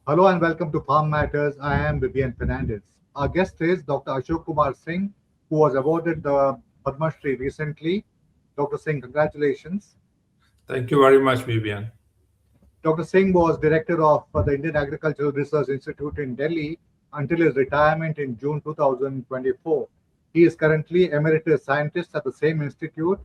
Hello and welcome to Farm Matters. I am Vivian Fernandes. Our guest is Dr. Ashok Kumar Singh, who was awarded the Padma Shri recently. Dr. Singh, congratulations. Thank you very much, Vivian. Dr. Singh was director of the Indian Agricultural Research Institute in Delhi until his retirement in June 2024. He is currently emeritus scientist at the same institute.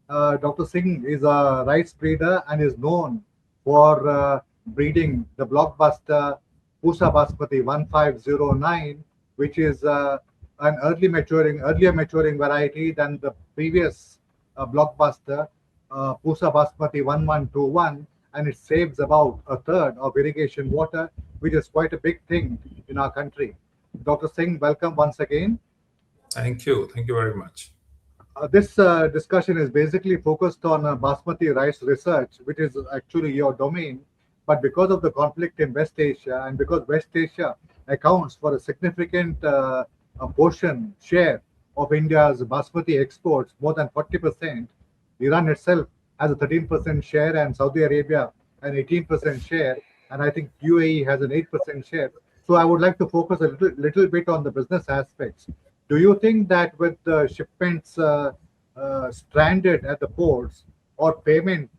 Dr. Singh is a rice breeder and is known for breeding the blockbuster Pusa Basmati 1509, which is an earlier maturing variety than the previous blockbuster Pusa Basmati 1121, and it saves about a third of irrigation water, which is quite a big thing in our country. Dr. Singh, welcome once again. Thank you. Thank you very much. This discussion is basically focused on basmati rice research, which is actually your domain. But because of the conflict in West Asia and because West Asia accounts for a significant share of India's basmati exports, more than 40%, Iran itself has a 13% share, and Saudi Arabia an 18% share, and I think UAE has an 8% share. So I would like to focus a little bit on the business aspects. Do you think that with the shipments stranded at the ports or payment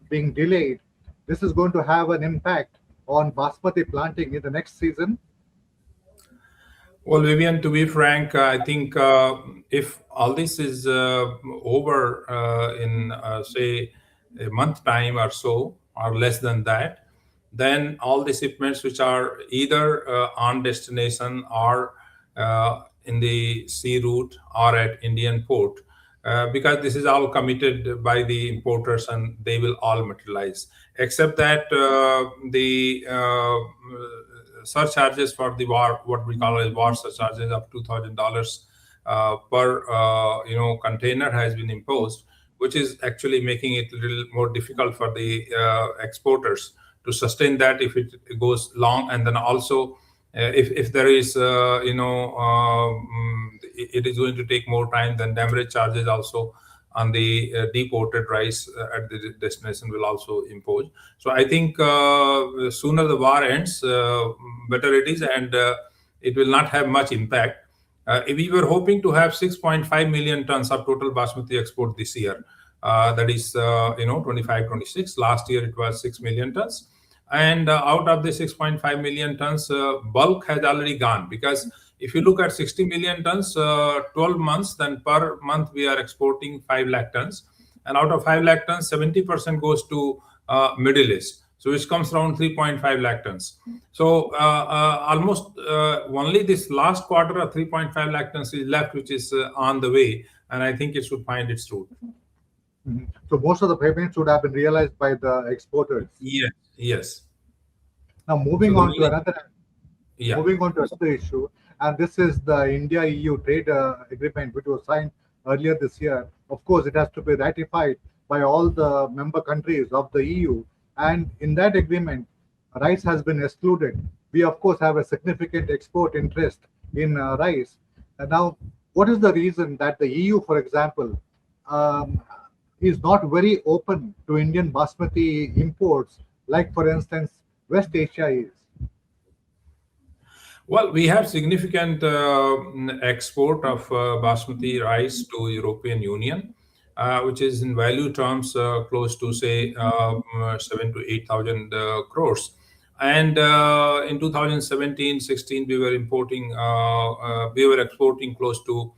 being delayed, this is going to have an impact on basmati planting in the next season? Well, Vivian, to be frank, I think if all this is over in, say, a month time or so, or less than that, then all the shipments which are either on destination or in the sea route or at Indian port, because this is all committed by the importers and they will all materialize, except that the surcharges for the war, what we call as war surcharges of $2,000 per container has been imposed, which is actually making it a little more difficult for the exporters to sustain that if it goes long. And then also if there is it is going to take more time, then demurrage charges also on the deported rice at the destination will also impose. So I think sooner the war ends, better it is, and it will not have much impact. We were hoping to have 6.5 million tons of total basmati export this year. That is, 25, 26. Last year it was 6 million tons. And out of the 6.5 million tons, bulk has already gone, because if you look at 60 million tons, 12 months, then per month we are exporting 5 lakh tons. And out of 5 lakh tons, 70% goes to Middle East. So which comes around 3.5 lakh tons. So almost only this last quarter of 3.5 lakh tons is left, which is on the way. And I think it should find its route. Mhm. So most of the payments would have been realized by the exporters. Yes, yes. Now So the meaning, yeah. moving on to another issue, and this is the India-EU trade agreement, which was signed earlier this year. Of course, it has to be ratified by all the member countries of the EU, and in that agreement, rice has been excluded. We, of course, have a significant export interest in rice. And now, what is the reason that the EU, for example, um, is not very open to Indian basmati imports, like, for instance, West Asia is? Well, we have significant export of basmati rice to European Union, which is in value terms close to say 7 to 8,000 crores. And in 2017-16, we were exporting close to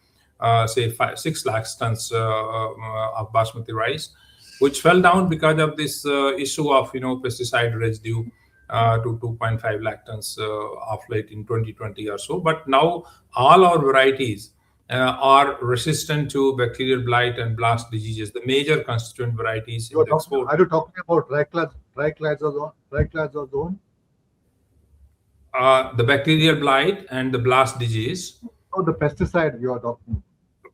say 6 lakhs tons of basmati rice, which fell down because of this issue of pesticide residue to 2.5 lakh tons of late in 2020 or so. But now all our varieties are resistant to bacterial blight and blast diseases, the major constituent varieties in the export. Are you talking about triclazazone? The bacterial blight and the blast disease. Oh, the pesticide you are talking.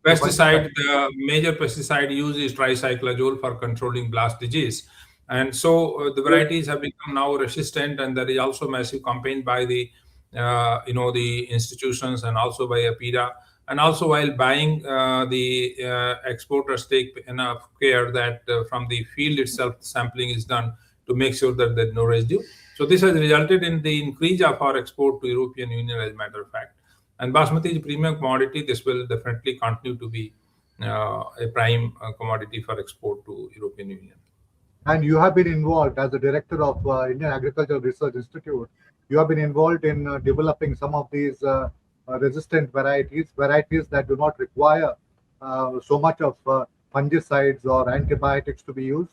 Pesticide, the major pesticide used is tricyclazole for controlling blast disease. And so the varieties have become now resistant, and there is also massive campaign by the the institutions and also by APIRA. And also while buying, the exporters take enough care that from the field itself sampling is done to make sure that there's no residue. So this has resulted in the increase of our export to European Union, as a matter of fact. And Basmati is a premium commodity. This will definitely continue to be a prime commodity for export to European Union. And you have been involved as the director of Indian Agricultural Research Institute. You have been involved in developing some of these resistant varieties that do not require so much of fungicides or antibiotics to be used.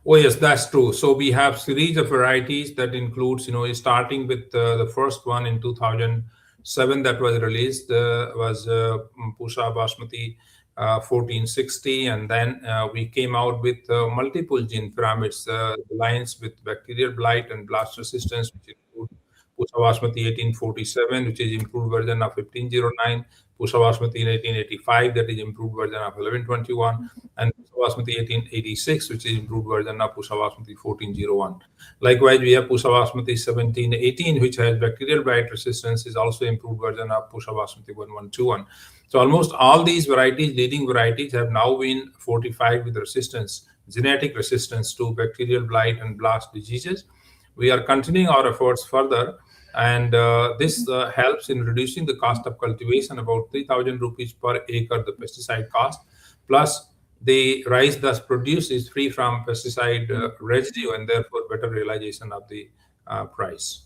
Oh yes, that's true. So we have series of varieties that includes, starting with the first one in 2007 that was released was Pusa Basmati 1460, and then we came out with multiple gene pyramids, lines with bacterial blight and blast resistance, which include Pusa Basmati 1847, which is improved version of 1509, Pusa Basmati in 1885, that is improved version of 1121, and Pusa Basmati 1886, which is improved version of Pusa Basmati 1401. Likewise, we have Pusa Basmati 1718, which has bacterial blight resistance, is also improved version of Pusa Basmati 1121. So almost all these varieties, leading varieties, have now been fortified with resistance, genetic resistance to bacterial blight and blast diseases. We are continuing our efforts further, and this helps in reducing the cost of cultivation, about 3,000 rupees per acre, the pesticide cost, plus the rice thus produced is free from pesticide residue, and therefore better realization of the price.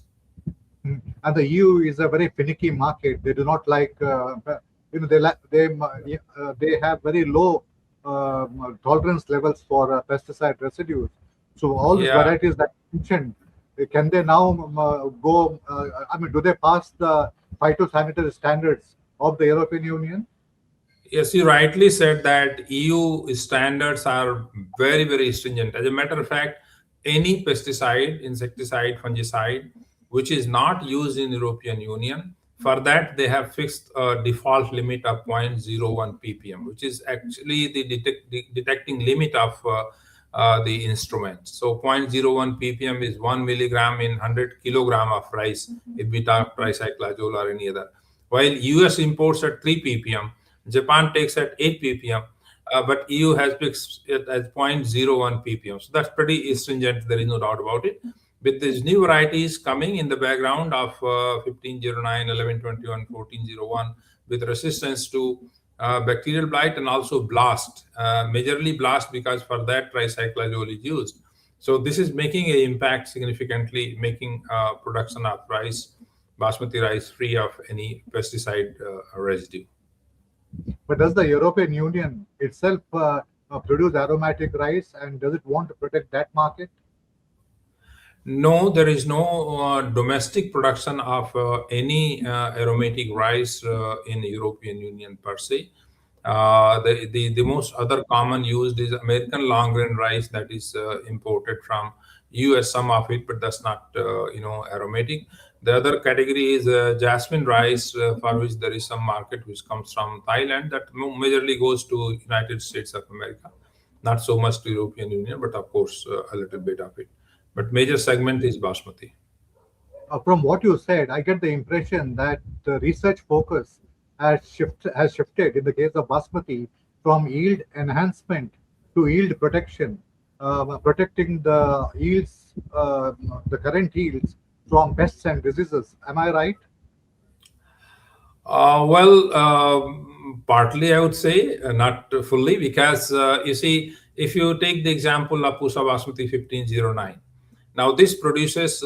And the EU is a very finicky market. They do not like, they have very low tolerance levels for pesticide residues. So all these Yeah. varieties that you mentioned, can they now go? Do they pass the phytosanitary standards of the European Union? Yes, you rightly said that EU standards are very, very stringent. As a matter of fact, any pesticide, insecticide, fungicide, which is not used in European Union, for that they have fixed a default limit of 0.01 ppm, which is actually the detecting limit of the instrument. So 0.01 ppm is 1 milligram in 100 kilogram of rice, if we talk tricyclazole or any other. While US imports at 3 ppm, Japan takes at 8 ppm, but EU has fixed it as 0.01 ppm. So that's pretty stringent, there is no doubt about it. With these new varieties coming in the background of 1509, 1121, 1401, with resistance to bacterial blight and also blast, majorly blast, because for that tricyclazole is used. So this is making an impact significantly, making production of rice, basmati rice, free of any pesticide residue. But does the European Union itself produce aromatic rice, and does it want to protect that market? No, there is no domestic production of any aromatic rice in European Union per se. The most other common used is American long grain rice that is imported from US, some of it, but that's not aromatic. The other category is jasmine rice, for which there is some market which comes from Thailand, that majorly goes to United States of America, not so much to European Union, but of course a little bit of it. But major segment is basmati. From what you said, I get the impression that the research focus has shifted in the case of basmati from yield enhancement to yield protection, protecting the yields, the current yields from pests and diseases. Am I right? Partly I would say, not fully, because you see, if you take the example of Pusa Basmati 1509, now this produces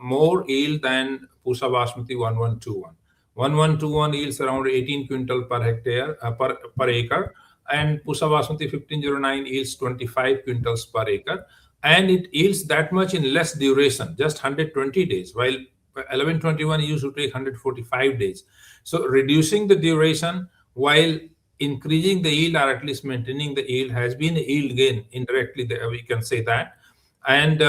more yield than Pusa Basmati 1121. 1121 yields around 18 quintal per hectare per acre, and Pusa Basmati 1509 yields 25 quintals per acre, and it yields that much in less duration, just 120 days, while 1121 used to take 145 days. So reducing the duration while increasing the yield, or at least maintaining the yield, has been a yield gain indirectly, we can say that. And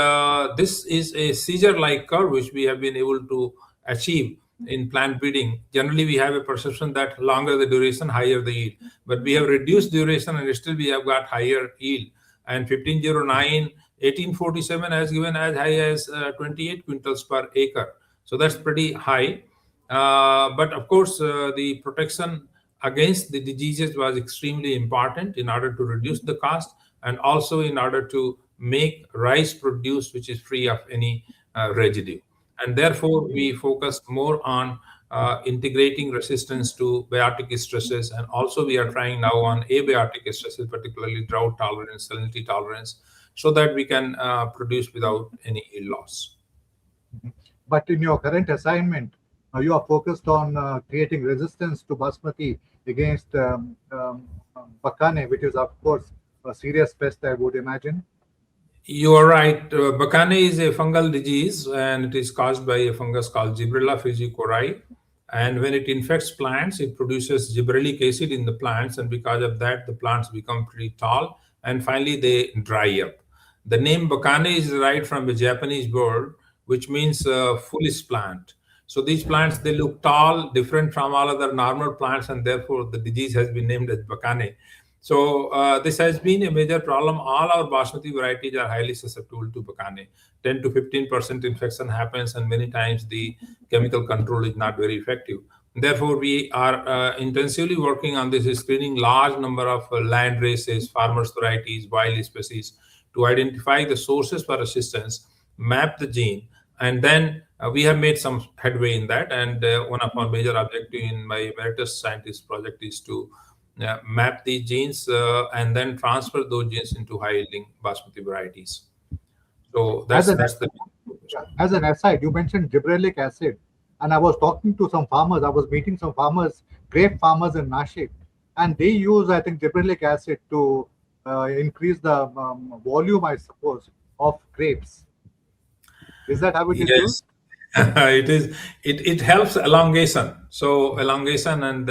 this is a seizure-like curve which we have been able to achieve in plant breeding. Generally, we have a perception that longer the duration, higher the yield. But we have reduced duration and still we have got higher yield. And 1509, 1847 has given as high as 28 quintals per acre. So that's pretty high. But of course, the protection against the diseases was extremely important in order to reduce the cost, and also in order to make rice produced which is free of any residue. And therefore, we focus more on integrating resistance to biotic stresses, and also we are trying now on abiotic stresses, particularly drought tolerance, salinity tolerance, so that we can produce without any yield loss. But in your current assignment, you are focused on creating resistance to basmati against Bakanae, which is, of course, a serious pest, I would imagine. You are right. Bakanae is a fungal disease, and it is caused by a fungus called Gibberella fusicori. And when it infects plants, it produces gibberellic acid in the plants, and because of that, the plants become pretty tall, and finally they dry up. The name Bakanae is derived from a Japanese word which means foolish plant. So these plants, they look tall, different from all other normal plants, and therefore the disease has been named as Bakanae. So this has been a major problem. All our basmati varieties are highly susceptible to Bakanae. 10 to 15% infection happens, and many times the chemical control is not very effective. Therefore, we are intensively working on this, screening large number of land races, farmers varieties, wild species to identify the sources for resistance, map the gene, and then we have made some headway in that. And one of our major objective in my emeritus scientist project is to map these genes and then transfer those genes into high yielding basmati varieties. So As an that's the as an aside, you mentioned gibberellic acid, and I was talking to some farmers. I was meeting some farmers, grape farmers in Nashik, and they use, I think, gibberellic acid to increase the volume, I suppose, of grapes. Is that how it is used? yes. It is. It helps elongation. So elongation, and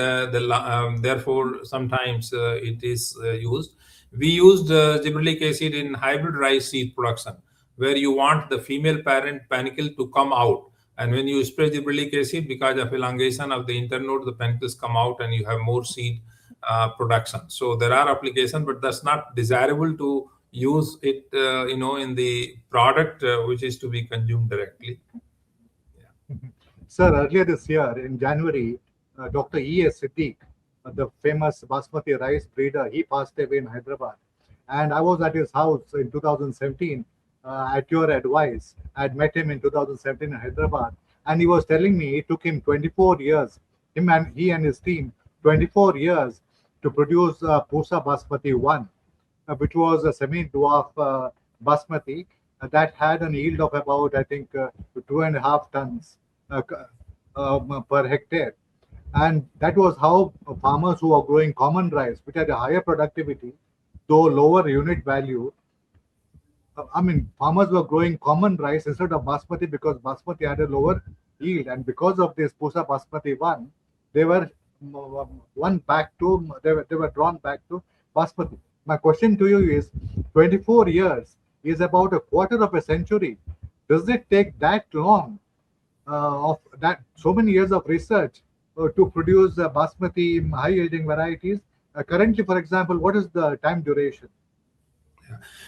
therefore sometimes it is used. We used gibberellic acid in hybrid rice seed production, where you want the female parent panicle to come out, and when you spray gibberellic acid, because of elongation of the internode, the panicles come out, and you have more seed production. So there are applications, but that's not desirable to use it. In the product which is to be consumed directly. Sir, earlier this year in January, Dr. E.S. Siddiq, the famous basmati rice breeder, he passed away in Hyderabad. And I was at his house in 2017 at your advice. I had met him in 2017 in Hyderabad. And he was telling me it took him 24 years, he and his team, 24 years to produce Pusa Basmati 1, which was a semi-dwarf basmati that had an yield of about, I think, 2.5 tons per hectare. And that was how farmers who are growing common rice, which had a higher productivity, though lower unit value, farmers were growing common rice instead of basmati because basmati had a lower yield. And because of this Pusa Basmati 1, they were they were drawn back to basmati. My question to you is, 24 years is about a quarter of a century. Does it take that long of that so many years of research to produce basmati high yielding varieties? Currently, for example, what is the time duration?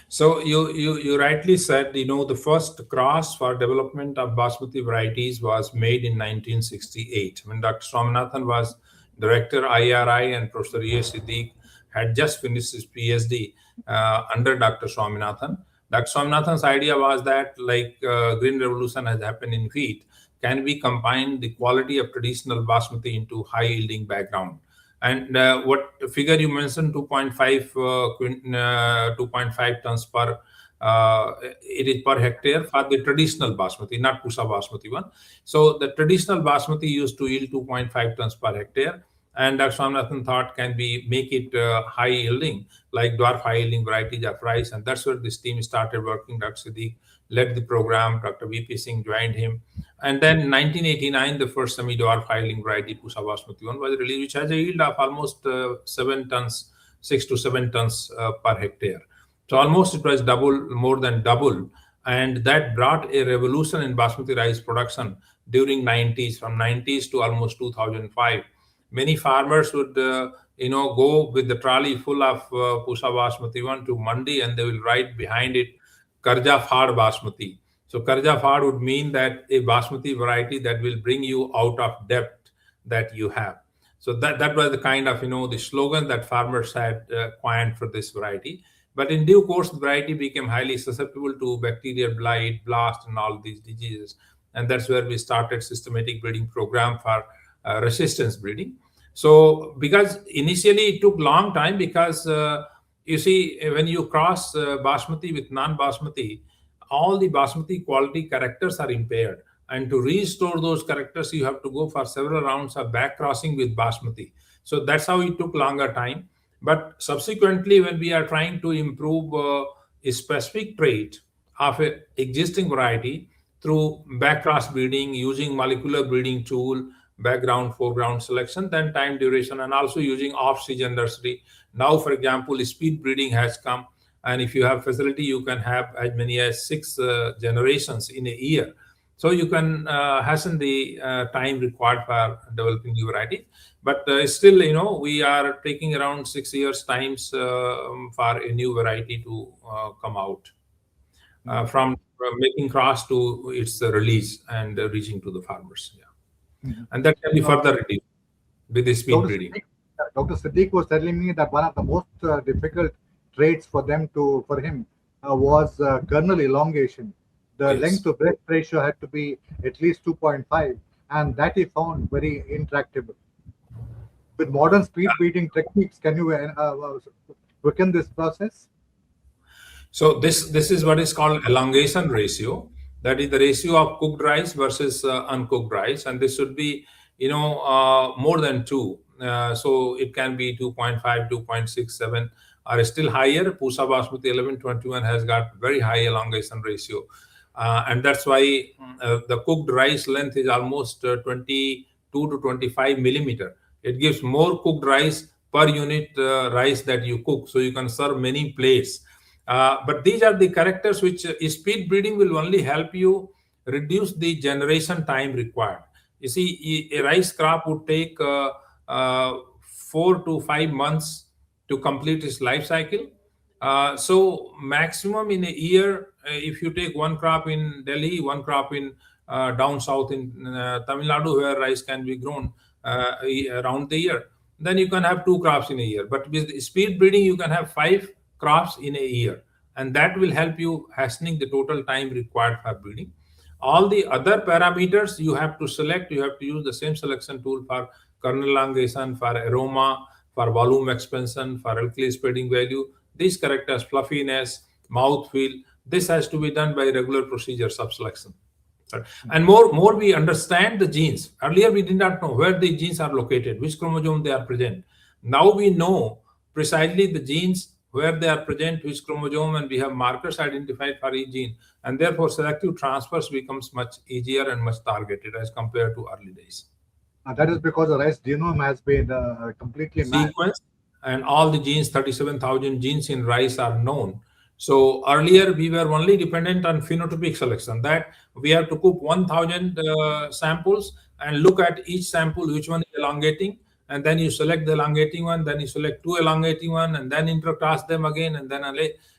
So you rightly said, the first cross for development of basmati varieties was made in 1968 when Dr. Swaminathan was director IARI, and Professor E.S. Siddiq had just finished his PhD under Dr. Swaminathan. Dr. Swaminathan's idea was that, like green revolution has happened in wheat, can we combine the quality of traditional basmati into high yielding background? And what figure you mentioned, 2.5 tons per it is per hectare for the traditional basmati, not Pusa Basmati 1. So the traditional basmati used to yield 2.5 tons per hectare. And Dr. Swaminathan thought, can we make it high yielding, like dwarf high yielding varieties of rice? And that's where this team started working. Dr. Siddiq led the program, Dr. V.P. Singh joined him. And then in 1989, the first semi-dwarf high yielding variety, Pusa Basmati 1, was released, which has a yield of almost 7 tons, 6 to 7 tons per hectare. So almost it was more than double. And that brought a revolution in basmati rice production during 90s, from 90s to almost 2005. Many farmers would, go with the trolley full of Pusa Basmati 1 to Mandi, and they will write behind it, Karja Fad Basmati. So Karja Fad would mean that a basmati variety that will bring you out of debt that you have. So that was the kind of, the slogan that farmers had coined for this variety. But in due course, the variety became highly susceptible to bacterial blight, blast, and all these diseases. And that's where we started systematic breeding program for resistance breeding. So because initially it took long time, because you see, when you cross basmati with non-basmati, all the basmati quality characters are impaired, and to restore those characters you have to go for several rounds of back crossing with basmati. So that's how it took longer time. But subsequently, when we are trying to improve a specific trait of a existing variety through backcross breeding, using molecular breeding tool, background, foreground selection, then time duration, and also using off-season nursery. Now, for example, speed breeding has come, and if you have facility, you can have as many as 6 generations in a year. So you can hasten the time required for developing new varieties. But still, we are taking around 6 years times for a new variety to come out from making cross to its release and reaching to the farmers. Yeah, Mhm. and that can be Uh, further reduced with the speed Dr. breeding. Siddiq, Dr. Siddiq was telling me that one of the most difficult traits for him was kernel elongation. Oh, The length yes. to breadth ratio had to be at least 2.5, and that he found very intractable. With modern speed breeding techniques, can you quicken this process? So this is what is called elongation ratio. That is the ratio of cooked rice versus uncooked rice, and this should be more than two. So it can be 2.5, 2.67, or still higher. Pusa Basmati 1121 has got very high elongation ratio, and that's why the cooked rice length is almost 22 to 25 millimeter. It gives more cooked rice per unit rice that you cook, so you can serve many plates. But these are the characters which speed breeding will only help you reduce the generation time required. You see, a rice crop would take 4 to 5 months to complete its life cycle. So maximum in a year, if you take one crop in Delhi, one crop in down south in Tamil Nadu, where rice can be grown around the year, then you can have two crops in a year. But with speed breeding, you can have five crops in a year, and that will help you hastening the total time required for breeding. All the other parameters you have to select. You have to use the same selection tool for kernel elongation, for aroma, for volume expansion, for alkali spreading value. These characters, fluffiness, mouthfeel, this has to be done by regular procedures of selection. And more we understand the genes. Earlier we did not know where the genes are located, which chromosome they are present. Now we know precisely the genes, where they are present, which chromosome, and we have markers identified for each gene. And therefore selective transfers becomes much easier and much targeted as compared to early days. That is because the rice genome has been completely mapped. Sequence, and all the genes, 37,000 genes in rice are known. So earlier we were only dependent on phenotypic selection, that we have to cook 1,000 samples and look at each sample, which one is elongating, and then you select the elongating one, then you select two elongating one, and then intercross them again, and then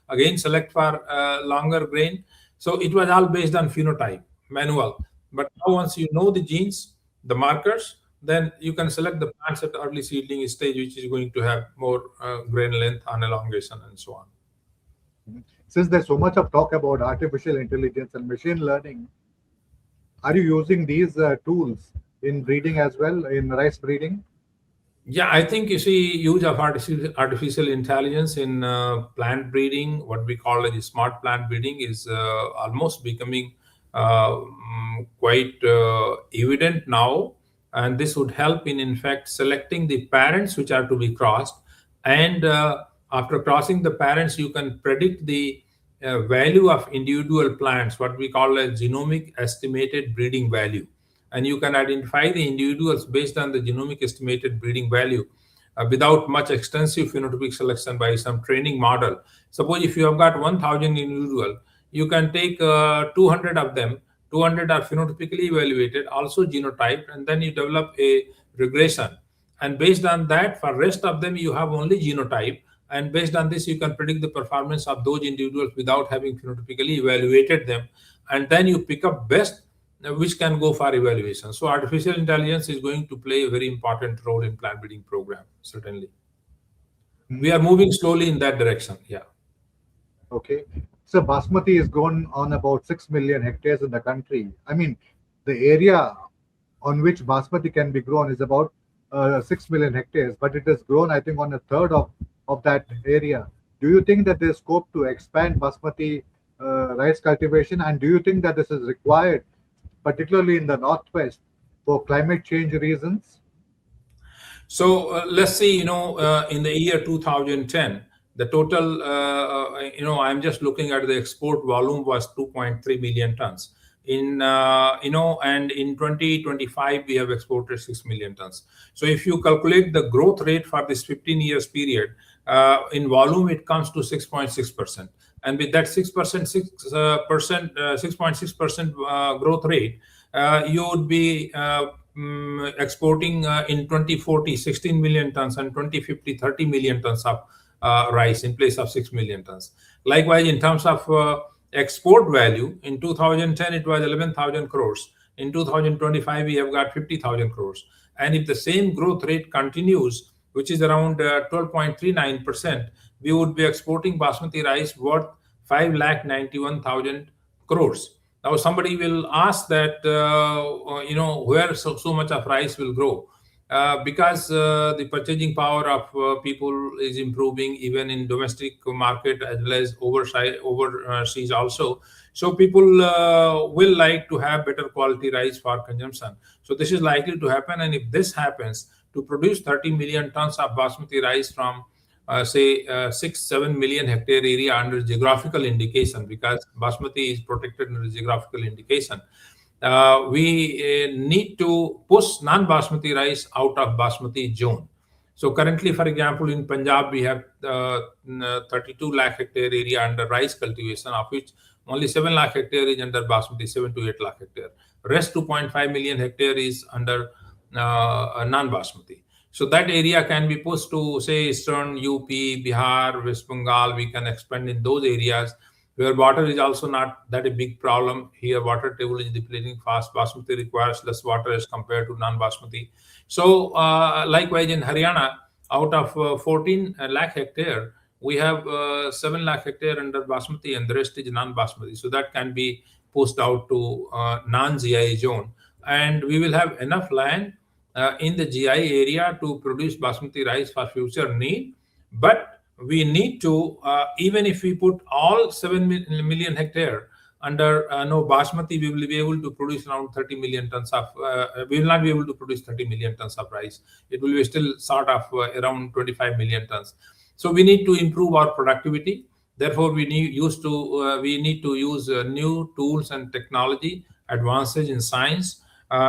again select for longer grain. So it was all based on phenotype, manual. But now once you know the genes, the markers, then you can select the plants at early seedling stage, which is going to have more grain length and elongation and so on. Since there's so much of talk about artificial intelligence and machine learning, are you using these tools in breeding as well, in rice breeding? Yeah, I think you see use of artificial intelligence in plant breeding, what we call as smart plant breeding, is almost becoming quite evident now. And this would help in fact, selecting the parents which are to be crossed. And after crossing the parents, you can predict the value of individual plants, what we call as genomic estimated breeding value, and you can identify the individuals based on the genomic estimated breeding value without much extensive phenotypic selection by some training model. Suppose if you have got 1,000 individual, you can take 200 of them. 200 are phenotypically evaluated, also genotyped, and then you develop a regression. And based on that, for rest of them, you have only genotype. And based on this, you can predict the performance of those individuals without having phenotypically evaluated them. And then you pick up best which can go for evaluation. So artificial intelligence is going to play a very important role in plant breeding program, certainly. We are moving slowly in that direction. Yeah. Okay. So Basmati is grown on about 6 million hectares in the country. I mean, the area on which Basmati can be grown is about 6 million hectares, but it is grown, I think, on a third of that area. Do you think that there's scope to expand Basmati rice cultivation? And do you think that this is required, particularly in the northwest, for climate change reasons? So let's see, in the year 2010, the total, I'm just looking at the export volume was 2.3 million tons. And in 2025, we have exported 6 million tons. So if you calculate the growth rate for this 15 years period, in volume, it comes to 6.6%. And with that 6%, 6.6% growth rate, you would be exporting in 2040 16 million tons, and 2050 30 million tons of rice in place of 6 million tons. Likewise, in terms of export value, in 2010 it was 11,000 crores. In 2025 we have got 50,000 crores. And if the same growth rate continues, which is around 12.39%, we would be exporting basmati rice worth 5,91,000 crores. Now, somebody will ask that, where so much of rice will grow. Because the purchasing power of people is improving even in domestic market as well as overseas also. So people will like to have better quality rice for consumption. So this is likely to happen. And if this happens, to produce 30 million tons of basmati rice from say 6-7 million hectare area under geographical indication, because basmati is protected under geographical indication, we need to push non-basmati rice out of basmati zone. So currently, for example, in Punjab, we have 32 lakh hectare area under rice cultivation, of which only 7 lakh hectare is under basmati, 7 to 8 lakh hectare. Rest 2.5 million hectare is under non-basmati. So that area can be pushed to, say, eastern UP, Bihar, West Bengal. We can expand in those areas where water is also not that a big problem. Here, water table is depleting fast. Basmati requires less water as compared to non-basmati. So, likewise in Haryana, out of 14 lakh hectare, we have 7 lakh hectare under basmati, and the rest is non-basmati. So that can be pushed out to non-GI zone, and we will have enough land in the GI area to produce basmati rice for future need. But we need to, even if we put all 7 million hectare under no basmati, we will be able to produce around 30 million tons of, we will not be able to produce 30 million tons of rice. It will be still sort of around 25 million tons. So we need to improve our productivity. Therefore, we need to use new tools and technology, advances in science,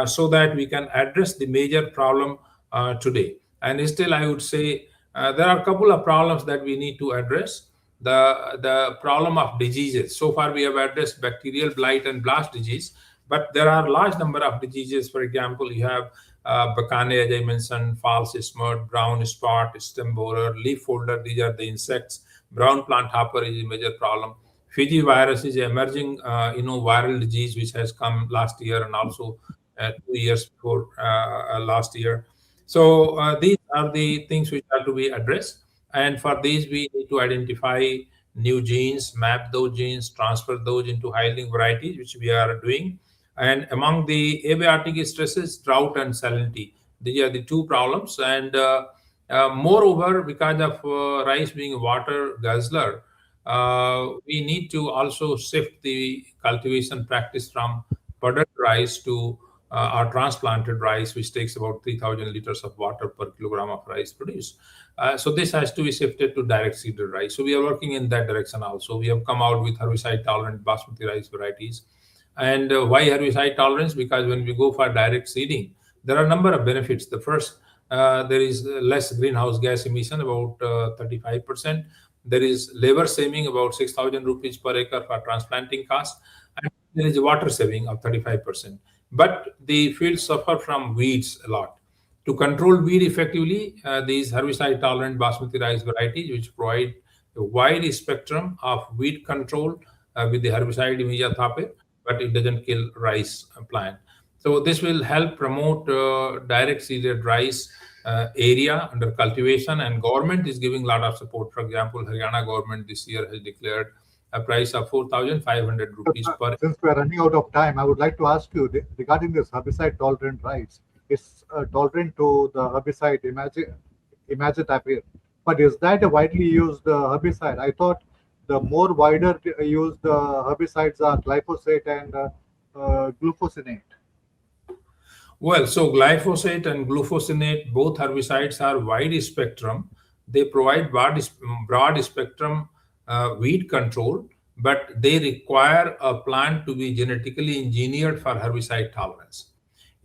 so that we can address the major problem today. And still, I would say there are a couple of problems that we need to address. The problem of diseases. So far, we have addressed bacterial blight and blast disease, but there are large number of diseases. For example, you have Bakanae, as I mentioned, false smut, brown spot, stem borer, leaf folder. These are the insects. Brown plant hopper is a major problem. Fiji virus is an emerging, viral disease which has come last year and also 2 years before last year. So these are the things which are to be addressed. And for these, we need to identify new genes, map those genes, transfer those into high-yielding varieties, which we are doing. And among the abiotic stresses, drought and salinity. These are the two problems. And moreover, because of rice being a water guzzler, we need to also shift the cultivation practice from budded rice to our transplanted rice, which takes about 3,000 liters of water per kilogram of rice produced. So this has to be shifted to direct seeded rice. So we are working in that direction also. We have come out with herbicide tolerant basmati rice varieties. And why herbicide tolerance? Because when we go for direct seeding, there are a number of benefits. The first, there is less greenhouse gas emission, about 35%. There is labor saving, about 6,000 rupees per acre for transplanting cost. And there is a water saving of 35%. But the fields suffer from weeds a lot. To control weed effectively, these herbicide-tolerant basmati rice varieties, which provide a wide spectrum of weed control with the herbicide imidazole, but it doesn't kill rice plant. So this will help promote direct seeded rice area under cultivation, and government is giving a lot of support. For example, Haryana government this year has declared a price of 4,500 rupees per. Since we are running out of time, I would like to ask you regarding this herbicide tolerant rice. It's tolerant to the herbicide imagitapir, but is that a widely used herbicide? I thought the more wider used herbicides are glyphosate and glufosinate. Well, so glyphosate and glufosinate, both herbicides are wide spectrum. They provide broad spectrum weed control, but they require a plant to be genetically engineered for herbicide tolerance.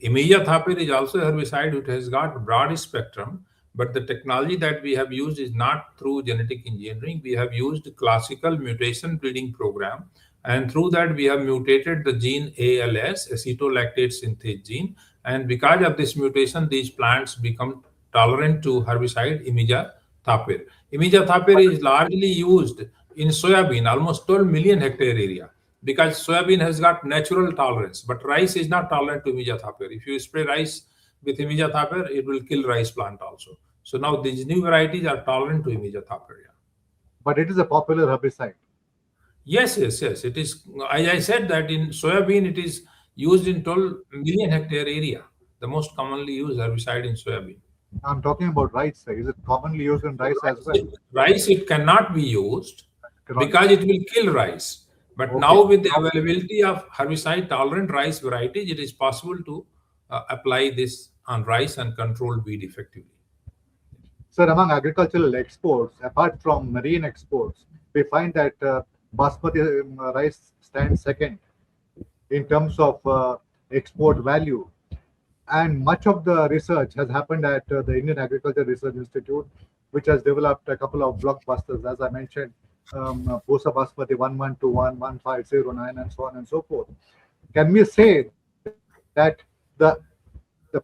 Imijathapir is also a herbicide which has got broad spectrum, but the technology that we have used is not through genetic engineering. We have used classical mutation breeding program, and through that we have mutated the gene ALS, acetolactate synthase gene, and because of this mutation, these plants become tolerant to herbicide imijathapir. Imijathapir is largely used in soybean, almost 12 million hectare area, because soybean has got natural tolerance, but rice is not tolerant to imijathapir. If you spray rice with imijathapir, it will kill rice plant also. So now these new varieties are tolerant to imijathapir. But it is a popular herbicide. Yes. It is. I said that in soybean, it is used in 12 million hectare area. The most commonly used herbicide in soybean. I'm talking about rice. Is it commonly used in rice as well? Rice, it cannot be used because it will kill rice. But Okay. now with the availability of herbicide-tolerant rice varieties, it is possible to apply this on rice and control weed effectively. Sir, among agricultural exports, apart from marine exports, we find that Basmati rice stands second in terms of export value. And much of the research has happened at the Indian Agriculture Research Institute, which has developed a couple of blockbusters, as I mentioned, Pusa Basmati 1121, 1509, and so on and so forth. Can we say that the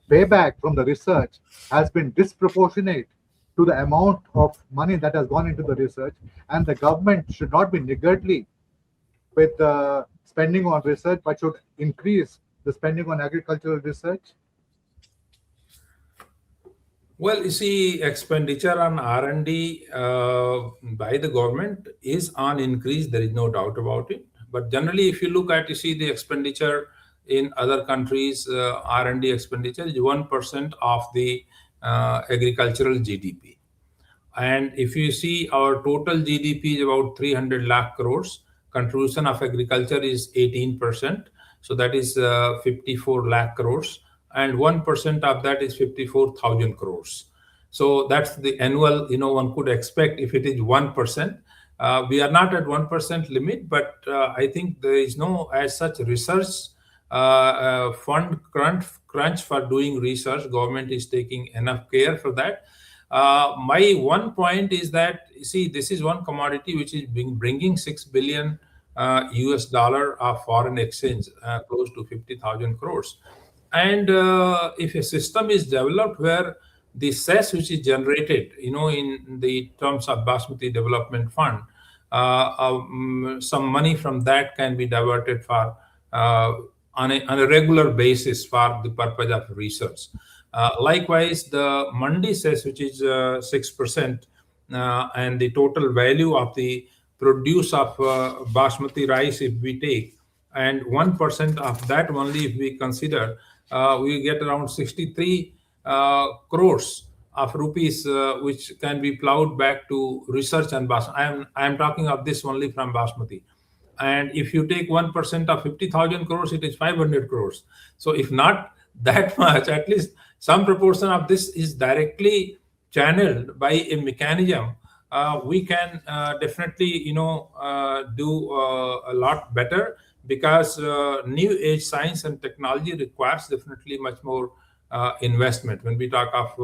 payback from the research has been disproportionate to the amount of money that has gone into the research, and the government should not be niggardly with spending on research, but should increase the spending on agricultural research? Well, you see, expenditure on R&D by the government is on increase. There is no doubt about it. But generally, if you look at, you see the expenditure in other countries, R&D expenditure is 1% of the agricultural GDP. And if you see our total GDP is about 300 lakh crores, contribution of agriculture is 18%. So that is 54 lakh crores. And 1% of that is 54,000 crores. So that's the annual, one could expect if it is 1%. We are not at 1% limit, but I think there is no as such research fund crunch for doing research. Government is taking enough care for that. My one point is that, see, this is one commodity which is bringing $6 billion US dollar of foreign exchange, close to 50,000 crores. And if a system is developed where the cess which is generated, in the terms of Basmati Development Fund, some money from that can be diverted for on a regular basis for the purpose of research. Likewise, the mandi cess, which is 6%, and the total value of the produce of Basmati rice, if we take, and 1% of that only if we consider, we get around 63 crores of rupees, which can be plowed back to research and Basmati. I am talking of this only from Basmati. And if you take 1% of 50,000 crores, it is 500 crores. So if not that much, at least some proportion of this is directly channeled by a mechanism. We can definitely, do a lot better, because new age science and technology requires definitely much more investment. When we talk of,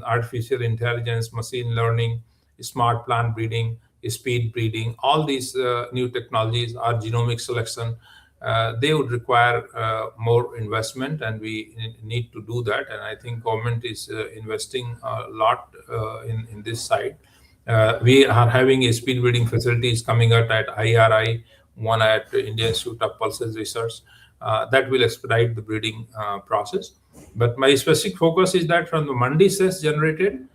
artificial intelligence, machine learning, smart plant breeding, speed breeding, all these new technologies, or genomic selection, they would require more investment, and we need to do that. And I think government is investing a lot in this side. We are having a speed breeding facilities coming out at IARI, one at Indian Institute of Pulses Research. That will expedite the breeding process. But my specific focus is that from the mandi cess generated,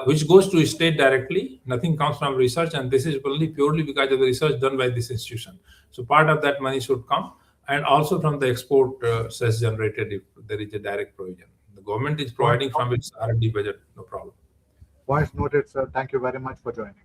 which goes to state directly. Nothing comes from research, and this is only purely because of the research done by this institution. So part of that money should come, and also from the export cess generated if there is a direct provision. The government is providing from its R&D budget, no problem. Points noted, sir. Thank you very much for joining.